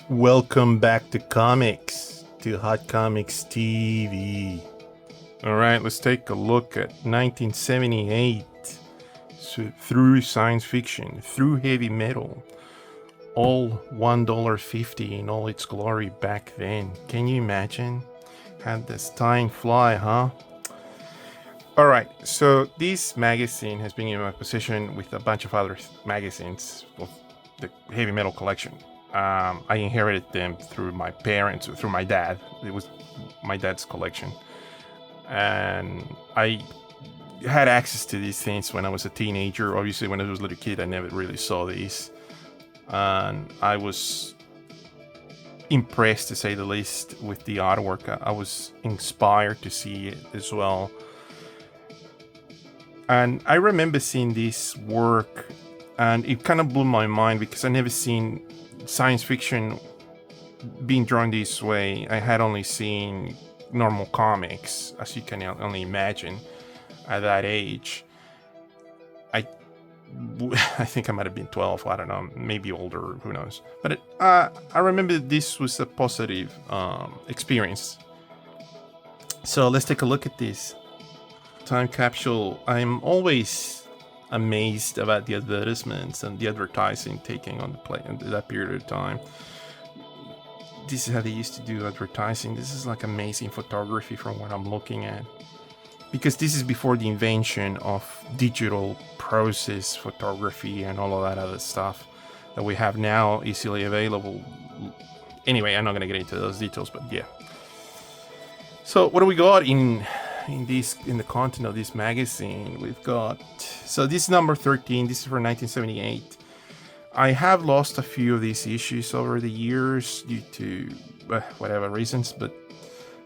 Welcome back to comics, to Hot Comics TV. Alright, let's take a look at 1978. So, through science fiction, through heavy metal, all $1.50 in all its glory back then. Can you imagine? Had this time fly, huh? Alright, so this magazine has been in my possession with a bunch of other magazines of the heavy metal collection. I inherited them through my parents, through my dad. It was my dad's collection. And I had access to these things when I was a teenager. Obviously, when I was a little kid, I never really saw these. And I was impressed, to say the least, with the artwork. I was inspired to see it as well. And I remember seeing this work, and it kind of blew my mind because I never seen science fiction being drawn this way. I had only seen normal comics, as you can only imagine, at that age. I think I might have been 12, I don't know, maybe older, who knows. But I remember this was a positive experience. So let's take a look at this time capsule. I'm always amazed about the advertisements and the advertising taking on the play in that period of time. This is how they used to do advertising. This is like amazing photography from what I'm looking at, because this is before the invention of digital process photography and all of that other stuff that we have now easily available. Anyway, I'm not going to get into those details, but yeah. So what do we got in the content of this magazine? We've got, so this is number 13. This is for 1978. I have lost a few of these issues over the years due to whatever reasons, but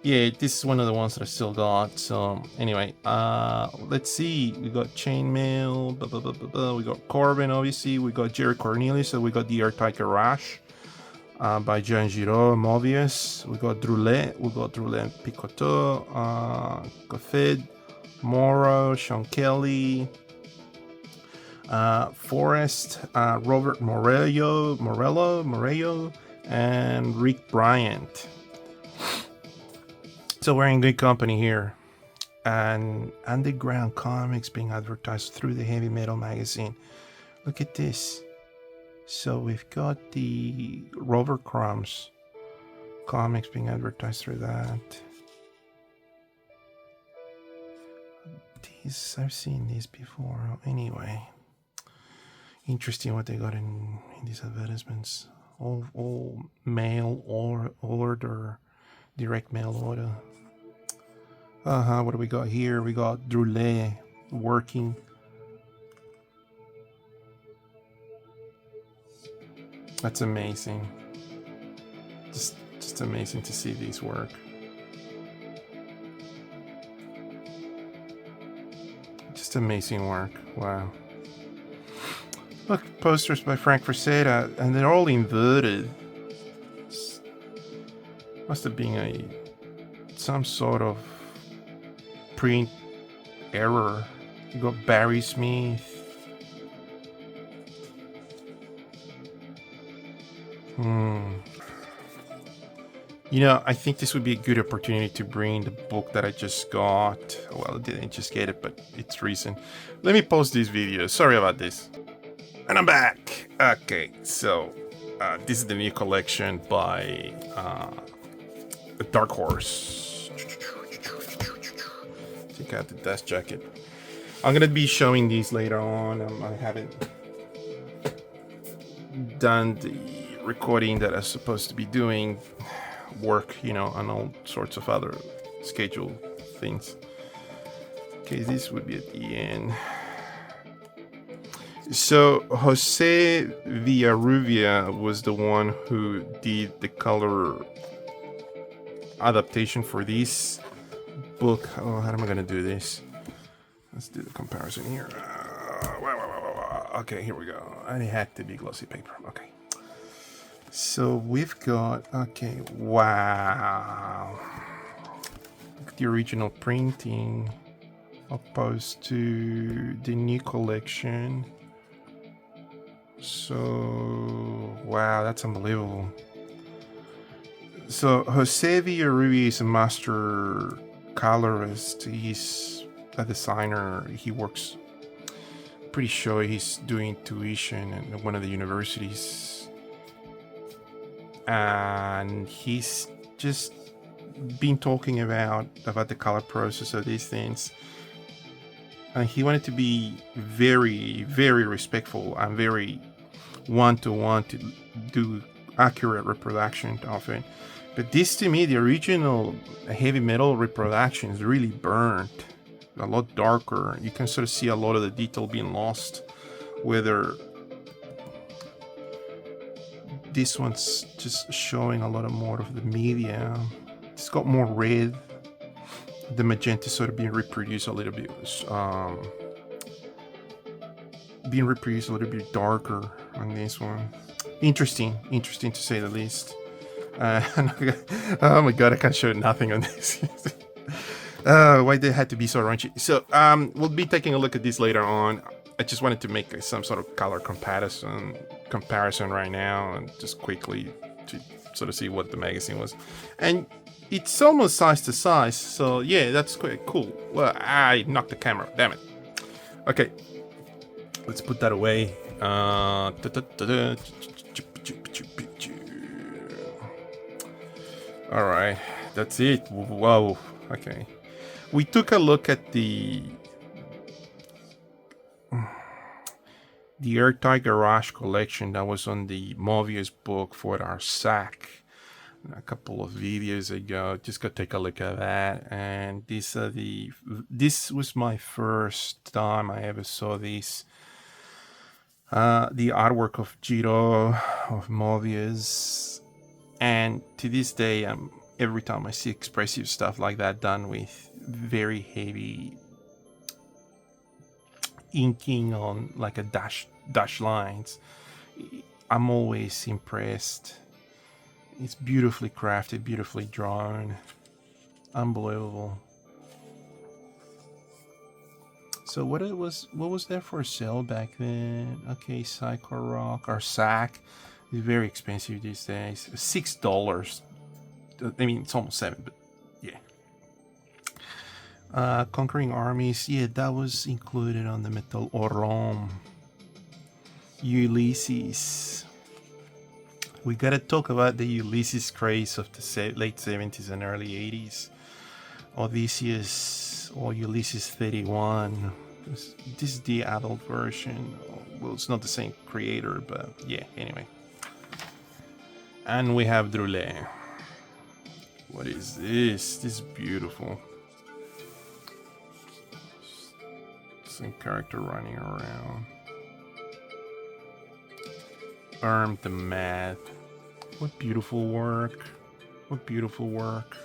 yeah, this is one of the ones that I still got. So anyway, let's see. We got Chainmail, we got Corben, obviously. We got Jerry Cornelius, so we got the Airtight Garage by Giraud, Mœbius. We got Druillet, and Picoteau, Goffed, Morrow, Sean Kelly, Forrest, Robert Morello, and Rick Bryant. So we're in good company here. And underground comics being advertised through the heavy metal magazine. Look at this. So we've got the Rover Crumbs comics being advertised through that. I've seen these before. Anyway, interesting what they got in these advertisements. All mail order, direct mail order. What do we got here? We got Druillet working. That's amazing. Just amazing to see these work. Just amazing work. Wow. Look, posters by Frank Frazetta, and they're all inverted. Must have been some sort of print error. You got Barry Smith. You know, I think this would be a good opportunity to bring the book that I just got. Well, I didn't just get it, but it's recent. Let me post this video. Sorry about this. And I'm back. Okay, so this is the new collection by Dark Horse. Check out the dust jacket. I'm gonna be showing these later on. I haven't done the recording that I was supposed to be doing. Work, you know, and all sorts of other scheduled things. Okay, this would be at the end. So Jose Villarrubia was the one who did the color adaptation for this book. Oh, how am I gonna do this? Let's do the comparison here. Okay, here we go. And it had to be glossy paper. Okay. So we've got, okay, wow. Look at the original printing opposed to the new collection. So, wow, that's unbelievable. So Jose Villarubia is a master colorist. He's a designer. He works, pretty sure he's doing tuition at one of the universities, and he's just been talking about the color process of these things. And he wanted to be very, very respectful and very one-to-one to do accurate reproduction of it. But this, to me, the original heavy metal reproduction is really burnt, a lot darker. You can sort of see a lot of the detail being lost. Whether this one's just showing a lot of more of the media. It's got more red. The magenta sort of being reproduced a little bit, being reproduced a little bit darker on this one. Interesting to say the least. Oh my god, I can't show nothing on this. Why they had to be so raunchy. So we'll be taking a look at this later on. I just wanted to make some sort of color comparison right now, and just quickly to sort of see what the magazine was. And it's almost size to size, so yeah, that's quite cool. Well, I knocked the camera, damn it. Okay, let's put that away. Alright, that's it. Whoa, okay. We took a look at the Airtight Garage collection that was on the Mœbius book for our sack a couple of videos ago. Just go take a look at that. And this was my first time I ever saw this. The artwork of Giraud of Mœbius, and to this day, every time I see expressive stuff like that done with very heavy inking on like a dash lines, I'm always impressed. It's beautifully crafted, beautifully drawn, unbelievable. So what was there for sale back then? Okay, Psycho Rock or Sack is very expensive these days. $6. I mean, it's almost $7, but yeah. Conquering Armies, yeah, that was included on the Metal Orom. Ulysses. We gotta talk about the Ulysses craze of the late 70s and early 80s. Odysseus or Ulysses 31. This is the adult version. Well, it's not the same creator, but yeah, anyway. And we have Druillet. What is this? This is beautiful. Some character running around. Armed the Mad. What beautiful work. What beautiful work.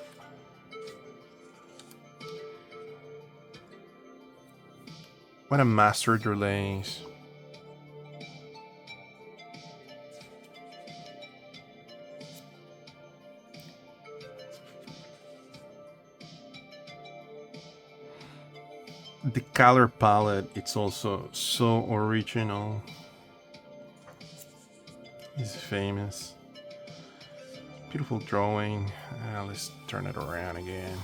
What a master Druillet. The color palette, it's also so original. It's famous. Beautiful drawing. Let's turn it around again.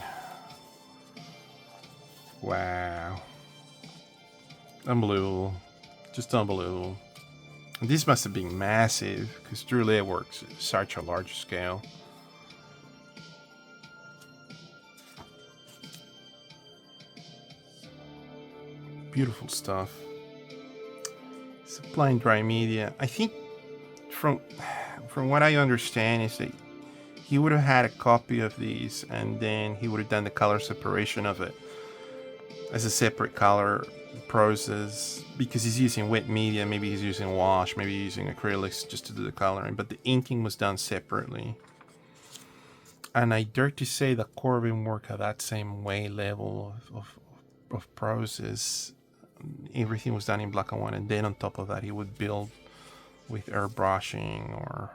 Wow. Unbelievable. Just unbelievable. And this must have been massive, because Druillet works at such a large scale. Beautiful stuff. Supply and dry media. I think from what I understand is that he would have had a copy of these, and then he would have done the color separation of it as a separate color process, because he's using wet media. Maybe he's using wash, maybe he's using acrylics just to do the coloring, but the inking was done separately. And I dare to say that Corben worked at that same level of process. Everything was done in black and white, and then on top of that he would build with airbrushing or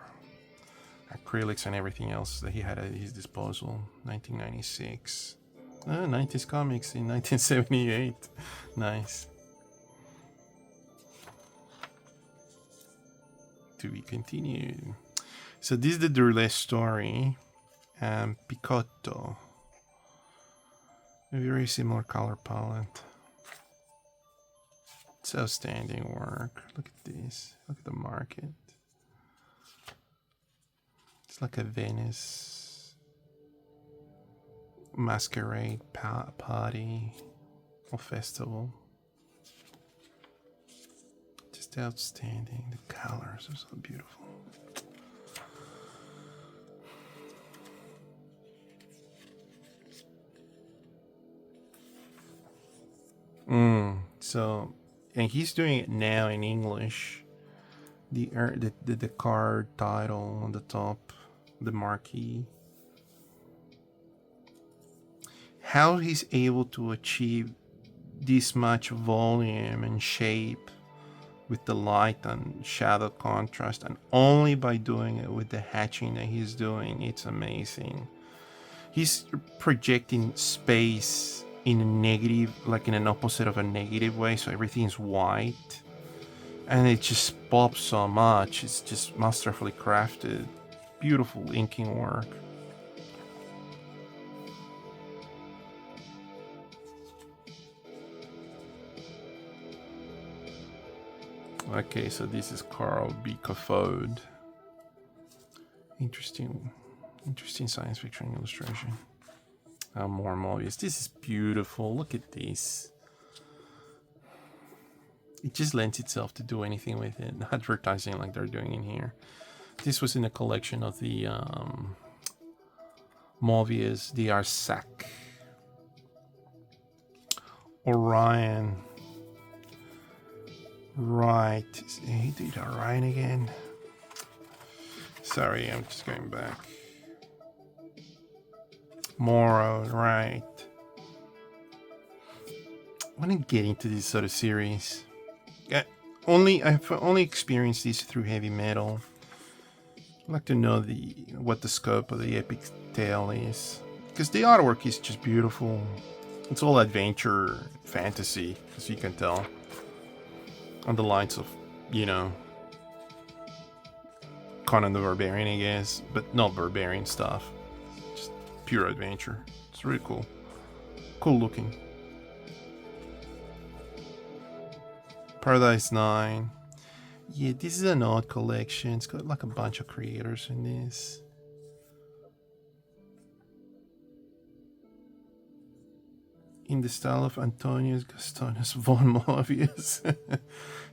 acrylics and everything else that he had at his disposal. 1996. 90s comics in 1978. Nice. To be continued. So this is the Druillet story. and Picotto. A very similar color palette. It's outstanding work. Look at this. Look at the market. It's like a Venice masquerade party or festival. Just outstanding. The colors are so beautiful. So, and he's doing it now in English. The card title on the top, the marquee. How he's able to achieve this much volume and shape with the light and shadow contrast, and only by doing it with the hatching that he's doing, it's amazing. He's projecting space in a negative, like in an opposite of a negative way, so everything's white, and it just pops so much. It's just masterfully crafted, beautiful inking work. Okay, so this is Carl B. Caffode. Interesting science fiction illustration. More Mœbius. This is beautiful. Look at this. It just lends itself to do anything with it. Advertising like they're doing in here. This was in a collection of the Mœbius, the Arsac. Orion. Right. He did Orion again. Sorry, I'm just going back. Moro, right. I want to get into this sort of series. I've only experienced this through heavy metal. I'd like to know what the scope of the epic tale is, because the artwork is just beautiful. It's all adventure fantasy, as you can tell, on the lines of, you know, Conan the Barbarian, I guess, but not barbarian stuff. Just pure adventure. It's really cool. Cool looking. Paradise 9. Yeah, this is an odd collection. It's got like a bunch of creators in this. In the style of Antonius Gastonus von Mœbius.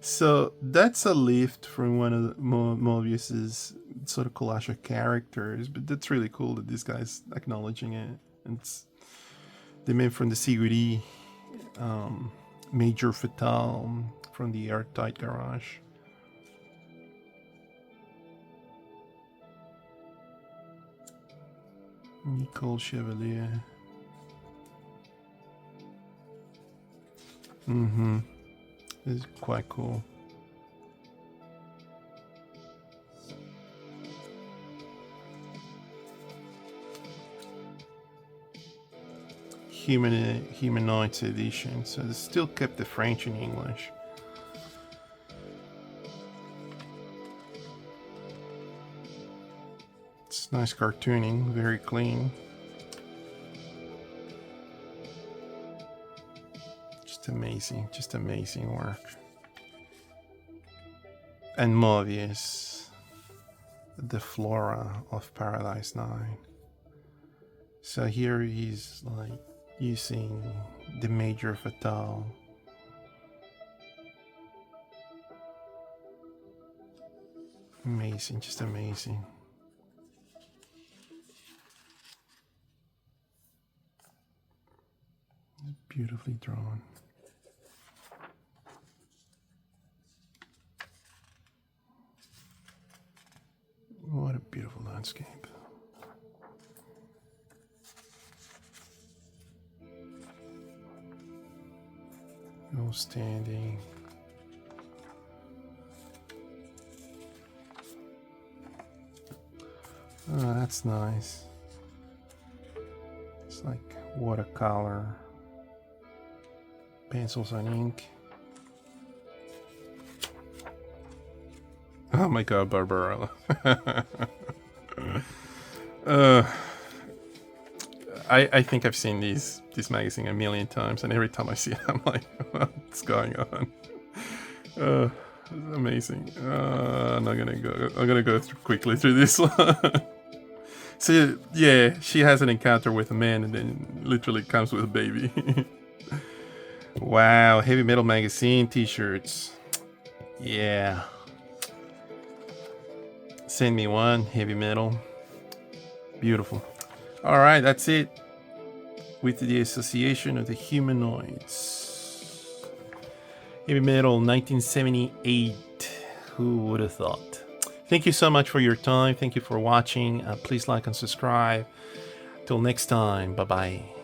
So that's a lift from one of Mœbius's sort of collage of characters, but that's really cool that this guy's acknowledging it. It's the man from the Siguri, Major Fatal from the Airtight Garage. Nicole Chevalier. This is quite cool. Humanoids edition, so they still kept the French and English. It's nice cartooning, very clean. Just amazing work. And Mœbius, the flora of Paradise 9. So here he's like using the Major Fatal. Amazing, just amazing. Beautifully drawn. What a beautiful landscape. All standing. Oh, that's nice. It's like watercolor. Pencils and ink. Oh my god, Barbarella. I think I've seen this magazine a million times, and every time I see it, I'm like, what's going on? It's amazing. I'm not gonna go. I'm gonna go quickly through this one. So yeah, she has an encounter with a man, and then literally comes with a baby. Wow, heavy metal magazine t-shirts. Yeah. Send me one, heavy metal. Beautiful. All right, that's it. With the Association of the Humanoids. Heavy metal 1978. Who would have thought? Thank you so much for your time. Thank you for watching. Please like and subscribe. Till next time. Bye-bye.